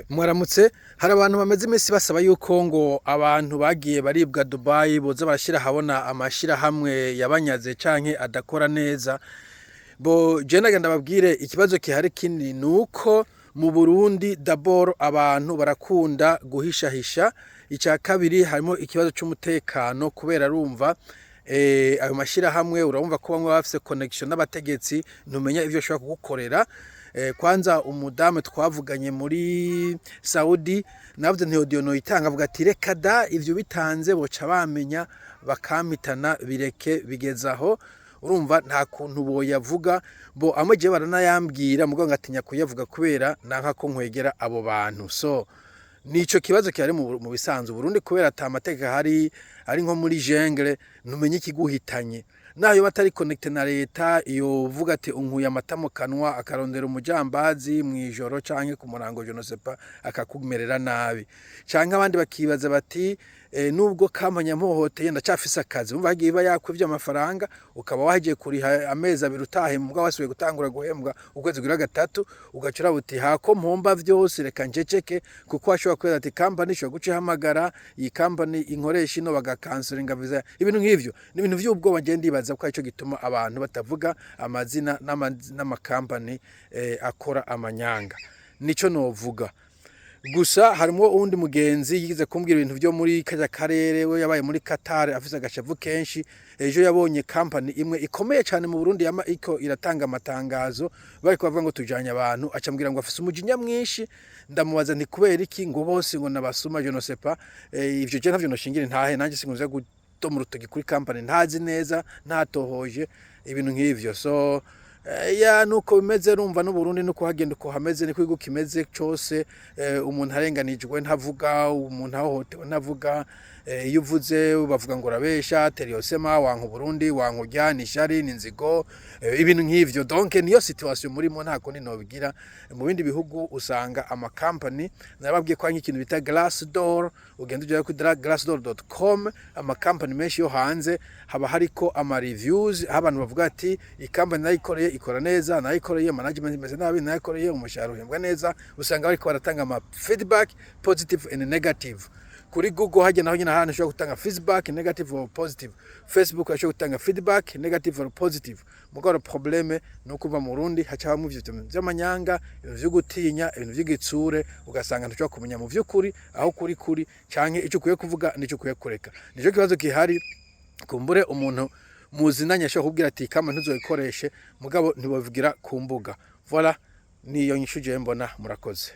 Mwaramutse, hari abantu bamaze iminsi basaba yuko ngo abantu bagiye baribwa Dubai boza barashira habona amashirahamwe yabanyaze canke adakora neza. Je nagira ndababwire ikibazo kihari kindi nuko mu Burundi d'abord abantu barakunda guhishahisha. Ica kabiri harimo ikibazo c'umutekano kubera rumva ayo mashirahamwe urumva ko bamwe bafise connection n'abategetsi ntumenya ivyo shobora kugukorera. Kwanza umudamu twavuganye muri Saudi navuze nti audio no itanga avuga ati reka da ivyo bitanze boca bamenya bakamitana bireke bigezaho. Urumva nta kuntu boyavuga bo ameje baranayambwira mugo ngatinya kuyavuga kubera nanka ko nkwegera abo bantu. So nico kibazo cyari mu bisanzwe Burundi kubera atamateka hari nko muri jungle numenye ikiguhitanye nayo batari connecte na leta iyo vuga ati unkuye amata mu kanwa akarondera umujambazi mwijoro canke ku murango je no sais pas akakumerera nabi canke abandi bakibaza bati nubwo kampanya mpohoteye ndacafise akazi umva hagiye iba yakwivye amafaranga ukaba wagiye kuriha amezi abiri utahe mubwa wasubiye gutangura guhembwa ukwezi kugira gatatu ugacura buti hako mpomba vyose reka njeceke kuko ashobora kwera ati company sho guce hamagara iyi company inkoresha ino bagakancelinga visa ibintu nk'ivyo ni ibintu vy'ubwoba je ndibaza ko ico gituma abantu batavuga amazina n'amakampani akora amanyanga nico novuga. Gusa harimo uwundi mugenzi yigize kumbwira ibintu byo muri kaja karere we yabaye muri Qatar afise agashavu kenshi ejo yabonye company imwe ikomeye cyane mu Burundi yama iko iratanga amatangazo bari kuvuga ngo tujanye abantu acambwira ngo afise umujinya mwinshi ndamubaza nti kubera iki ngo bose ngo nabasuma je no sais pas ivyo je ntavyo noshingira ntahe nanje singuze gutoma urutoki kuri company ntazi neza ntatohoje ibintu nk'ivyo. So ya nuko bimeze rumva no Burundi nuko hagenda uko hameze niko igo kimeze cyose umuntu arenganijwe ntavuga umuntu ahohotewe ntavuga iyo uvuze bavuga ngo rabesha teriosema wanku Burundi wanku jyana shari ninzigo ibintu nk'ivyo. Donc niyo situation muri mo ntako ni nobigira mu bindi bihugu usanga ama company nababwiye kwa nk'ikintu bita Glassdoor ugenda ujya ku glassdoor.com ama company menshi yo hanze haba hariko ama reviews abantu bavuga ati i company nayikoreye ikora neza nayikoreye management imeze nabi nayikoreye umushahara uhembwa neza usanga bariko baratanga ama feedback positive and negative. Kuri Google haje naho nyina hano ushobora gutanga feedback negative or positive. Facebook ashobora gutanga feedback negative or positive. Mugoro probleme no kuva mu Burundi haca hamwe ivyo by'amanyanga ivyo gutinya ibintu vy'igitsure ugasanga ntushobora kumenya mu vy'ukuri aho kuri canke ico kuye kuvuga nico kuye kureka. Nico kibazo gihari kumbure umuntu muzinanya ashobora kubwira ati kama ntuzoyikoreshe mugabo ntibavugira ku mbuga. Voilà niyo nyishuje mbona murakoze.